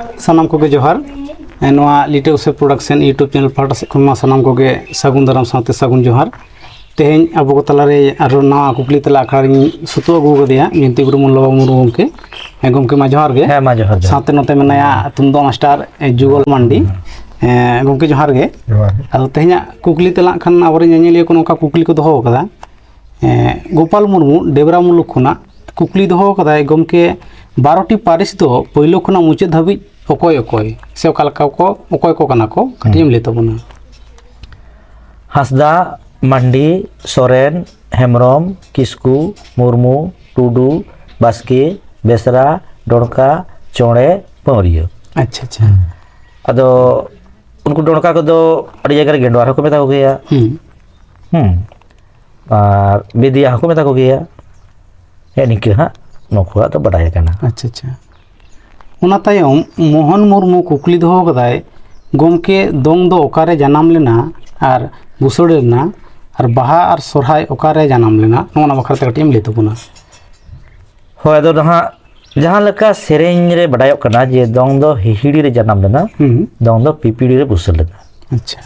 सानाम कोगे जोहार नवा लिटे उसे प्रोडक्शन यूट्यूब चैनल पाटा से खमा सानाम कोगे सागुन दाराम साथे सागुन जोहार तेहें अब को तलारे आरो नवा कुकली तला आखड़ी सुतु अगु गदिया मिनती गुरु मुल्ला मुरु गमके मा जोहार गे मा जोहार साथे नते मेनाया तुमदो मास्टर जुगल मांडी गमके जोहार गे आदो तेहें कुकली तला खान आबरे नेनेलिया को नोका कुकली को दोहो कदा गोपाल मुर्मू डेबरा मुलुक खुना कुकली दोहो कदा गमके 12टी पारिस दो पहिलो खुना मुचाद धाबी अकय अकय से ओकालका को अकय को कना को कटिम ले तबना हासदा मंडी सोरेन हेमरम किस्कू मुर्मू टुडू बास्के बेसरा डोड़का चोड़े पौरियो। अच्छा अच्छा अदो उनको डोड़का को दो अड़ी जगह गेंडवार को मेता हो गया और बेदिया को मेता हो गया है निके हाँ नोखुआ तो बढ़ाया करना। अच्छा अच्छा उना तायम मोहन मुर्मू कुकली दोहो कदाय गमके दोंग दो ओकारे जनाम लेना और बुसड़ लेना और बाहा और सोरहाय ओकारे जनाम लेना नोना बखरते कटिम ले तबना हो अदो जहाँ जहाँ लका सेरेंज रे बढ़ाया करना जे दोंग दो हिहिड़ी रे जनाम लेना दोंग दो पिपिड़ी रे बुसड़ लेना। अच्छा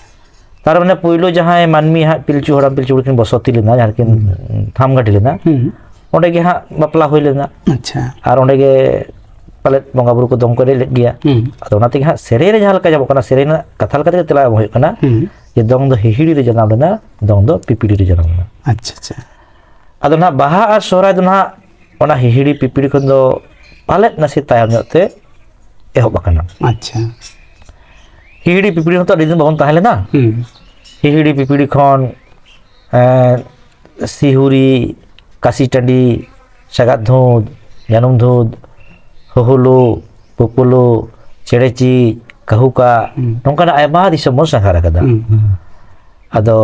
तार माने पहिलो जहाँ मानमी हाँ पिलचू हड़ाम पिलचू बुड़किन बसती लेना जहाँ किन थाम घाटी लेना ओंडे गे हाँ बापला हुई लेना। अच्छा और ओंडे गे पाले बंगा बुरु को दम करे ले गया अदो ओना तेगे हाँ सेरे रे जहाँ लका जाबो कना सेरे ना कथा लका तेगे तेला होय कना ये दोंग दो हिहिड़ी रे जनाम लेना दोंग दो पिपिड़ी रे जनाम लेना। अच्छा अच्छा अदो ना बाहा और सोहराय दो ना ओना हिहिड़ी पिपिड़ी खन दो पाले नसे तायम ᱧᱚᱜ ते एहब आकना। अच्छा हिहिड़ी पिपिड़ी हतो अडी दिन बाबन ताहे लेना हिहिड़ी पिपिड़ी खन सिहुरी काशी टांडी सागात धुद जानुम धुद हुहुलु पुपुलु चेड़ेची काहुका नोंकाना आयमा दिसम बन संघार कदा अदो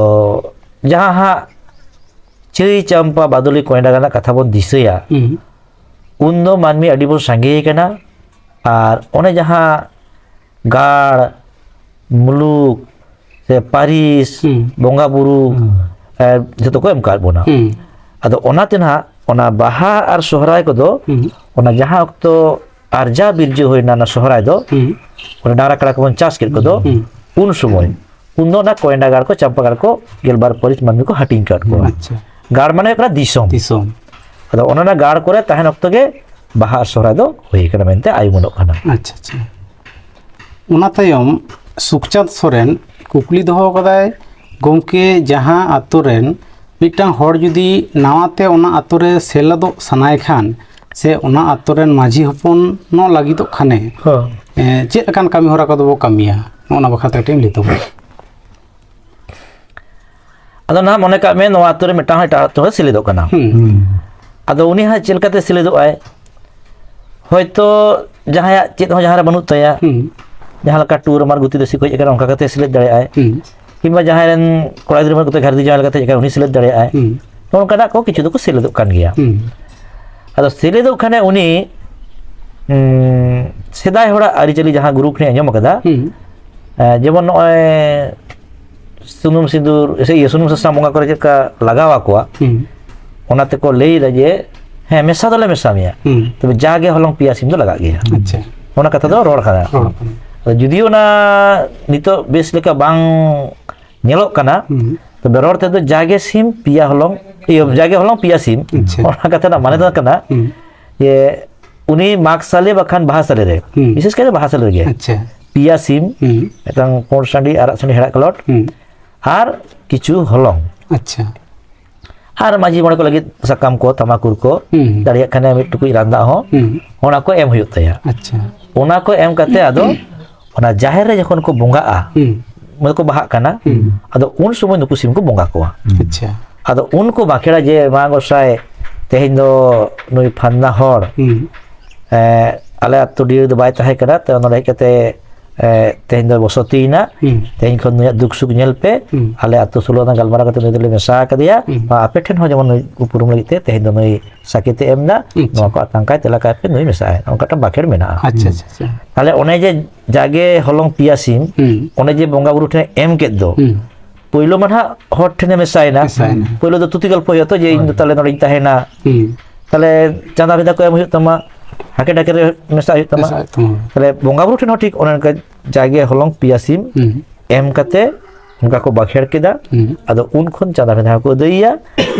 जहाँ हाँ चई चंपा बादुली कोयना गाना कथा बन दिसया उन दो मानमी अडी बन सांगे कना और ओने जहाँ गाड़ मुलुक से पारिस बोंगा बुरु जतो को एम काट बोना अदो ओनाते ना ओना बाहा और सोहराय को दो ओना जहाँ तो आरजा बिरजे होइना ना सोहराय दो ओना डारा कड़ा को चास के को दो उन समय उन दो ना कोयना गाड़ को चंपा गाड़ को गेलबार परिस मानमी को हटिंग काट को। अच्छा गाड़ माने एकरा दिसोम दिसोम अदो ओना ना गाड़ करे तहन अक्तो गे बाहा और सोहराय दो होई कना मेनते आयुमनोग कना। अच्छा अच्छा उना तायम सुखचांद सोरेन कुकली दोहो कदाय गमके जहाँ आतुरेन मिट्टांग हर जुदी नावाते ओना आतुरे सेलादो सनाय खान से ओना आतुरेन माझी हपन नो लागिदो खाने चेद अकान कामी होरा कदो बो कामिया ओना बखाते टीम लितो अदो ना मने का में नो आतुरे मिट्टांग एटा तो सिलेदो कना अदो उनी हा चेलकाते सिलेदो आय होयतो जहाँ चेद हो जहाँ बनु तया जहाँ लका टूर मार गुती दसी कोई एकरा ओंका कते सिलेद दड़े आय किंबा जहाँ रेन कोड़ा गिद्रा को घर दी जहाँ लगा थे उन्हीं सिलेद दड़े आय तो उनका ना को किचु दो को सिलेदो कान गया अदो सिलेदो खाने उन्हीं सेदाय होड़ा आरिचली जहाँ गुरु ने अंजम कदा जेमन नॉय सुनुम सिंदूर ऐसे ये सुनुम सस्ता मोंगा करे का लगावा कोआ ओनाते को ले रजे है मेसा दले मेसा मिया तो जागे हलंग पिया सिम दो लगा गया। अच्छा ओना कथा दो रोड कदा जुदियो ना नितो बेस लेका बांग नेलोक कना तो बेरोर ते दो जागे सिम पिया हलंग ये जागे हलंग पिया सिम ओना कथा ना माने दो कना ये उनी मार्क साले बखान बाहा साले रे विशेष करे बाहा साले रे अच्छा पिया सिम एतंग कोण सांडी आरा सांडी हेड़ा कलट आर किछु हलंग। अच्छा आर माजी मोड़े को लगी सकाम को तमाकुर को दाड़िया खाने मिट टुकुई रांदा हो ओना को एम हुयुत तया। अच्छा ओना को एम कते आदो ओना जाहेर रे जखन को बोंगा आ मने को बाहा काना आदो उन समय नुकु सिम को बोंगा को। अच्छा आदो उनको बाखेड़ा जे मा गोसाय तेहिन दो नुई फान्ना हर आले अत्तो डिर दो बाय ताहे करा ते ओना कते तेहिन दो बसतीना तेहिन खन नुया दुख सुख नेल पे आले अत्तो सुलोना गलमारा कते नुई दले मेसा कदिया आपे ठेन हो जमन उपुरुम लगिते तेहिन दो नुई साकेते एमना नो को आतंकाय तेला काय पे नुई मेसा ओनकाटा बाखेड़ मेना। अच्छा अच्छा ताले ओने जे जागे हलंग पिया सिम ओने जे बोंगा बुरु ठे एम केद दो पहिलो मानहा हर ठेने मेसायना पहिलो दो तुति गल्प होय तो जे इन ताले नोड़ी ताहेना ताले चांदा भेदा को एम हुय तमा ᱦᱟᱠᱮ ᱰᱟᱠᱮ ᱨᱮ ᱢᱮᱥᱟ ᱦᱩᱭᱩᱜ ᱛᱟᱢᱟ ᱢᱮᱥᱟᱜ ᱛᱟᱢᱟ ᱛᱟᱦᱞᱮ ᱵᱚᱸᱜᱟ ᱵᱩᱨᱩ ᱴᱷᱮᱱ ᱦᱚᱸ ᱴᱷᱤᱠ ᱚᱱᱮ ᱚᱱᱠᱟ ᱡᱟᱜᱮ ᱦᱚᱞᱚᱝ ᱯᱮᱸᱭᱟ ᱥᱤᱢ ᱮᱢ ᱠᱟᱛᱮ ᱚᱱᱠᱟ ᱠᱚ ᱵᱟᱠᱷᱮᱲ ᱠᱮᱫᱟ ᱟᱫᱚ ᱩᱱ ᱠᱷᱚᱱ ᱪᱟᱸᱫᱟ ᱵᱷᱮᱫᱟ ᱠᱚ ᱟᱹᱫᱟᱹᱭᱮᱭᱟ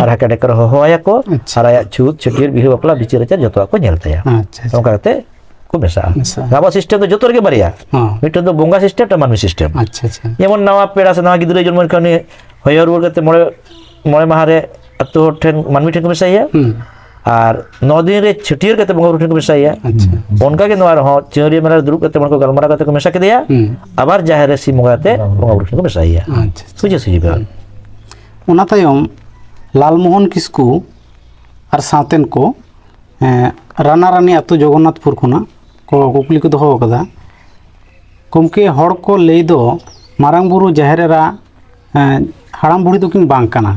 ᱟᱨ ᱦᱟᱠᱮ ᱰᱟᱠᱮ ᱨᱮ ᱦᱚᱦᱚᱣᱟᱭᱟ ᱠᱚ ᱟᱪᱪᱷᱟ ᱟᱨ ᱟᱭᱟᱜ ᱪᱷᱩᱸᱛ ᱪᱷᱟᱹᱴᱭᱟᱹᱨ ᱵᱤᱦᱟᱹ ᱵᱟᱯᱞᱟ ᱵᱤᱪᱟᱹᱨ ᱟᱪᱟᱨ ᱡᱚᱛᱚᱣᱟᱜ ᱠᱚ ᱧᱮᱞ ᱛᱟᱭᱟ ᱟᱪᱪᱷᱟ ᱟᱪᱪᱷᱟ ᱚᱱᱠᱟ ᱠᱟᱛᱮ ᱠᱚ ᱢᱮᱥᱟᱜᱼᱟ ᱢᱮᱥᱟᱜᱼᱟ ᱟᱵᱚᱣᱟᱜ ᱥᱤᱥᱴᱮᱢ ᱫᱚ ᱡᱚᱛᱚ ᱨᱮᱜᱮ ᱵᱟᱨᱭᱟ ᱦᱚᱸ ᱢᱤᱫᱴᱮᱱ ᱫᱚ ᱵᱚᱸᱜᱟ ᱥᱤᱥᱴᱮᱢ ᱢᱤᱫᱴᱮᱱ ᱢᱟᱹᱱᱢᱤ ᱥᱤᱥᱴᱮᱢ ᱟᱪᱪᱷᱟ ᱟᱪᱪᱷᱟ ᱡᱮᱢᱚᱱ ᱱᱟᱣᱟ ᱯᱮᱲᱟ ᱥᱮ ᱱᱟᱣᱟ ᱜᱤᱫᱽᱨᱟᱹ ᱡᱚᱱᱢᱚ ᱞᱮᱱᱠᱷᱟᱱ ᱩᱱᱤ ᱦᱚᱭᱚ ᱨᱩᱣᱟᱹᱲ ᱠᱟᱛᱮ ᱢᱚᱬᱮ ᱢᱟᱦᱟ ᱨᱮ ᱟᱹᱛᱩ ᱦᱚᱲ ᱴᱷᱮᱱ ᱢᱟᱹᱱᱢᱤ ᱴᱷᱮᱱ ᱠᱚ ᱢᱮᱥᱟᱭᱮᱭᱟ ᱟᱨ 9 ᱫᱤᱱ ᱨᱮ ᱪᱷᱟᱹᱴᱭᱟᱹᱨ ᱠᱟᱛᱮ ᱵᱚᱸᱜᱟ ᱵᱩᱨᱩ ᱴᱷᱮᱱ ᱠᱚ ᱢᱮᱥᱟᱭᱮᱭᱟ ᱟᱪᱪᱷᱟ ᱚᱱᱠᱟᱜᱮ ᱱᱚᱣᱟ ᱨᱮᱦᱚᱸ ᱪᱟᱹᱣᱨᱤᱭᱟᱹ ᱢᱮᱞᱟ ᱨᱮ ᱫᱩᱲᱩᱵ ᱠᱟᱛᱮ ᱢᱚᱬᱮ ᱠᱚ ᱜᱟᱞᱢᱟᱨᱟᱣ ᱠᱟᱛᱮ ᱠᱚ ᱢᱮᱥᱟ ᱠᱮᱫᱮᱭᱟ ᱟᱵᱟᱨ ᱡᱟᱦᱮᱨ ᱨᱮ ᱥᱤᱢ ᱵᱚᱸᱜᱟ ᱠᱟᱛᱮ ᱵᱚᱸᱜᱟ ᱵᱩᱨᱩ ᱴᱷᱮᱱ ᱠᱚ ᱢᱮᱥᱟᱭᱮᱭᱟ ᱟᱪᱪᱷᱟ ᱥᱩᱡᱮ ᱥᱩᱡᱮ ᱵᱮপার ᱚᱱᱟ ᱛᱟᱭᱚᱢ ᱞᱟᱞᱢᱳᱦᱚᱱ ᱠᱤᱥᱠᱩ ᱟᱨ ᱥᱟᱶᱛᱮᱱ ᱠᱚ ᱨᱟᱱᱟᱨᱟᱱᱤ ᱟᱹᱛᱩ ᱡᱚᱜᱚᱱᱱᱟᱛᱷᱯᱩᱨ ᱠᱷᱚᱱᱟᱜ ko kukli ko doho kada gomke hor ko lay do marang buru jaher era haram buri do kin bang kana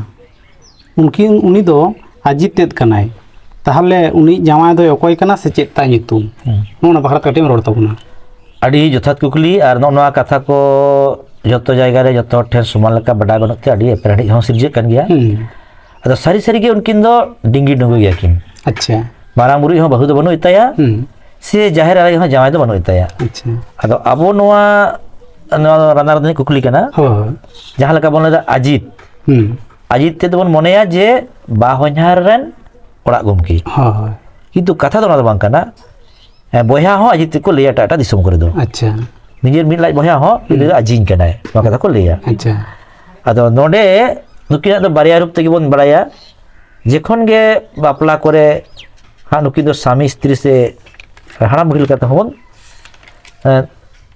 unkin uni do ajit ted kanai tahle uni jamai do okoy kana se chet ta nyutum nona bakra katim ror tabuna ᱟᱹᱰᱤ ᱡᱚᱛᱷᱟᱛ ᱠᱩᱠᱞᱤ ᱟᱨ ᱱᱚᱣᱟ ᱠᱟᱛᱷᱟ ᱠᱚ ᱡᱚᱛᱚ ᱡᱟᱭᱜᱟ ᱨᱮ ᱡᱚᱛᱚ ᱴᱷᱮᱱ ᱥᱚᱢᱟᱱ ᱞᱮᱠᱟ ᱵᱟᱰᱟᱭ ᱵᱟᱹᱱᱩᱜ ᱛᱮ ᱟᱹᱰᱤ ᱮᱯᱮᱨᱦᱮᱰᱮᱡ ᱦᱚᱸ ᱥᱤᱨᱡᱟᱹᱜ ᱠᱟᱱ ᱜᱮᱭᱟ ᱟᱫᱚ ᱥᱟᱹᱨᱤ ᱥᱟᱹᱨᱤ ᱜᱮ ᱩᱱᱠᱤन ᱫᱚ ᱰᱤᱝᱜᱤ ᱰᱩᱝᱜᱩ ᱜᱮᱭᱟ ᱠᱤᱱ ᱟᱪᱪᱷᱟ ᱢᱟᱨᱟᱝ ᱵᱩᱨᱩ ᱦᱚᱸ ᱵᱟᱹᱦᱩ ᱫᱚ ᱵᱟᱹᱱᱩᱜ ᱛᱟᱭᱟ ᱥᱮ ᱡᱟᱦᱮᱨ ᱟᱭᱳ ᱦᱚᱸ ᱡᱟᱶᱟᱭ ᱫᱚ ᱵᱟᱹᱱᱩᱜ ᱛᱟᱭᱟ ᱟᱪᱪᱷᱟ ᱟᱫᱚ ᱟᱵᱚ ᱱᱚᱣᱟ ᱨᱟᱱᱟᱨᱟᱱᱤ ᱠᱩᱠᱞᱤ ᱠᱟᱱᱟ ᱦᱳᱭ ᱡᱟᱦᱟᱸ ᱞᱮᱠᱟ ᱵᱚᱱ ᱞᱟᱹᱭᱫᱟ ᱟᱡᱤᱛ ᱛᱮᱫᱚ ᱵᱚᱱ ᱢᱚᱱᱮᱭᱟ ᱡᱮ ᱵᱟᱦᱚᱧᱦᱟᱨ ᱨᱮᱱ ᱚᱲᱟᱜ ᱜᱚᱢᱠᱮ ᱦᱳᱭ ᱠᱤᱱᱛᱩ ᱠᱟᱛᱷᱟ ᱫᱚ ᱚᱱᱟ ᱫᱚ ᱵᱟᱝ ᱠᱟᱱᱟ ᱵᱚᱭᱦᱟ ᱦᱚᱸ ᱟᱡᱤᱛ ᱛᱮᱠᱚ ᱞᱟᱹᱭᱟ ᱮᱴᱟᱜ ᱫᱤᱥᱚᱢ ᱠᱚᱨᱮ ᱫᱚ ᱟᱪᱪᱷᱟ ᱱᱤᱡᱮᱨ ᱢᱤᱫ ᱞᱟᱡ ᱵᱚᱭᱦᱟ ᱦᱚᱸ ᱟᱡᱤᱧ ᱠᱟᱱᱟᱭ ᱱᱚᱣᱟ ᱠᱟᱛᱷᱟ ᱠᱚ ᱞᱟᱹᱭᱟ ᱟᱪᱪᱷᱟ ᱟᱫᱚ ᱱᱚᱰᱮ ᱱᱩᱠᱤᱱᱟᱜ ᱫᱚ ᱵᱟᱨᱭᱟ ᱨূᱯ ᱛᱮᱜᱮ ᱵᱚᱱ ᱵᱟᱲᱟᱭᱟ ᱡᱚᱠᱷᱚᱱ ᱜᱮ ᱵᱟᱯᱞᱟ ᱠᱚᱨᱮ ᱦᱟᱸᱜ ᱱᱩᱠᱤᱱ ᱫᱚ ᱥᱟᱢᱤ ᱥᱛᱨᱤ ᱥᱮ ᱦᱟᱲᱟᱢ ᱵᱩᱲᱦᱤ ᱞᱮᱠᱟ ᱛᱮᱦᱚᱸ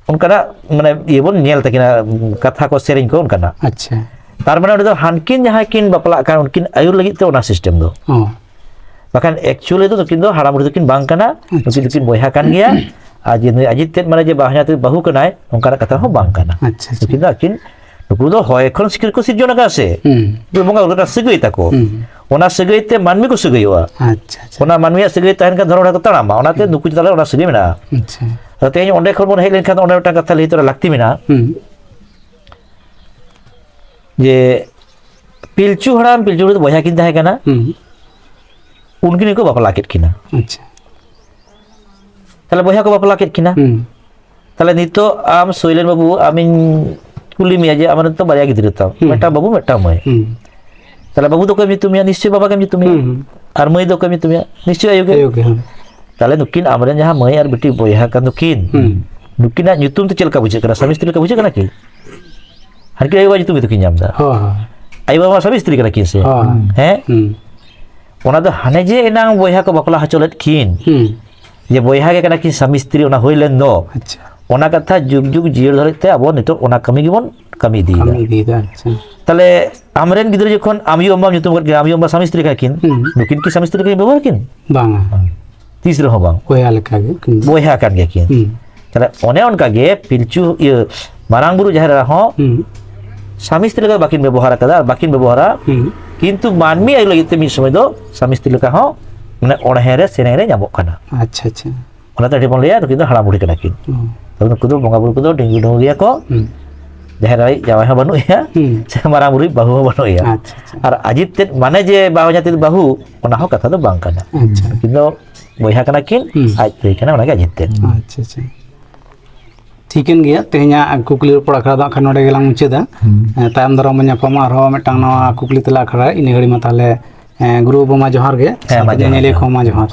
ᱚᱱᱠᱟᱱᱟᱜ ᱢᱟᱱᱮ ᱤᱭᱟᱹ ᱵᱚᱱ ᱧᱮᱞ ᱛᱟᱹᱠᱤᱱᱟ ᱠᱟᱛᱷᱟ ᱠᱚ ᱥᱮᱨᱮᱧ ᱠᱚ ᱚᱱᱠᱟᱱᱟᱜ ᱟᱪᱪᱷᱟ तार माने उन्हें हानकिन जहाँ किन बपला kan उनकिन आयुर लगी तो उना सिस्टम दो bahkan actually itu किन दो हाड़ा मुड़ी किन बांग करना उनकिन किन बोया kan गया आज ये अजित तेज माने जब बाहर तो बहु करना है उनका कथा हो बांग करना उनकिन दो किन नुकुर दो होए कौन सिक्र को सिर्फ जो नगा से जो मंगा उनका सिगई तको उना सिगई ते मानवी को सिगई हुआ उना मानवी सिगई तहन का धरोड़ा को तड़ा मा उना ते नुकुर तला उना सिगई में ना तो ये उन्हें खबर है लेकिन उन्हें उटा कथा ली तो लगती में ना जे पिलचू हड़ाम पिलचू तो बोया किन है ना उनकिन को बापला केट किना अच्छा ताले बोया को बापला केट किना ताले नितो आम सोइलेन बाबू आमिन कुली मिया जे आमन तो बारिया गिद्र ता मेटा बाबू मेटा मय ताले बाबू तो कमी तुमिया निश्चय बाबा कमी तुमिया आर मय दो कमी तुमिया निश्चय आयोगे ताले नुकिन आमरेन जहां मय आर बेटी बोया का नुकिन नुकिना nyutum तो चलका बुझे करा समी स्त्री का बुझे कना की हर के आयो तुम तो किन जामदा आयो बाबा सभी स्त्री करा किन से हैं ओना दो हाने जे एनांग बोया को बापला हचोलेट किन जे बोया के कना किन समी स्त्री ओना होइलेन दो अच्छा ओना कथा जुग जुग जियर धरते अब नितो ओना कमी गिबन कमी दीदा अच्छा ताले आमरेन गिदर जखन आमी अम्मा nyutum कर आमी अम्मा समी स्त्री का किन नुकिन की समी स्त्री के व्यवहार किन बांगा तीसरे हो बांग बोया लेका गे बोया kan ge किन ताले ओने उनका गे पिलचू मारांग बुरु जहर हो स्वामी स्त्री का बाकिन व्यवहार कदा बाकिन व्यवहारा किंतु मानमी आइ लगित मी समय दो स्वामी स्त्री का हो माने ओणहेरे सेनेरे ᱧᱟᱢᱚᱜ ᱠᱟᱱᱟ अच्छा अच्छा ओना तो ᱵᱚᱱ ᱞᱟᱹᱭᱟ ᱱᱩᱠᱤᱱ ᱫᱚ ᱦᱟᱲᱟᱢ ᱵᱩᱲᱦᱤ ᱠᱟᱱᱟ ᱠᱤᱱ ᱛᱚ ᱱᱩᱠᱩ ᱫᱚ ᱵᱚᱸᱜᱟ ᱵᱩᱨᱩ ᱠᱚᱫᱚ ᱰᱤᱝᱜᱤ ᱰᱩᱝᱜᱤ ᱜᱮᱭᱟ ᱠᱚ ᱡᱟᱦᱮᱨ ᱟᱭᱳ ᱡᱟᱶᱟᱭ ᱦᱚᱸ ᱵᱟᱹᱱᱩᱜ ᱮᱭᱟ ᱥᱮ ᱢᱟᱨᱟᱝ ᱵᱩᱨᱩ ᱵᱟᱹᱦᱩ ᱦᱚᱸ ᱵᱟᱹᱱᱩᱜ ᱮᱭᱟ ᱟᱨ ᱟᱡᱤᱛ ᱛᱮᱫ ᱢᱟᱱᱮ ᱡᱮ ᱵᱟᱦᱩ ᱧᱟᱛᱤ ᱵᱟᱹᱦᱩ ᱚᱱᱟ ᱦᱚᱸ ᱠᱟᱛᱷᱟ ᱫᱚ ᱵᱟᱝ ᱠᱟᱱᱟ ᱱᱩᱠᱤᱱ ᱫᱚ ᱵᱚᱭᱦᱟ ᱠᱟᱱᱟ ᱠᱤᱱ ᱟᱡ ᱛᱮ ᱠᱟᱱᱟ ᱚᱱᱟ ᱜᱮ ᱟᱡᱤᱛ ᱛᱮᱫ अच्छा अच्छा ठीकन गया तेहना कुकली पड़ अखड़ा दो नोडे गेलां मुचादा तायम दाराम ᱧᱟᱯᱟᱢᱟ आरो मिटांग नवा कुकली तला अखड़ा इन घड़ी मा ताले गुरु बाबा जोहार गे नेले को मा जोहार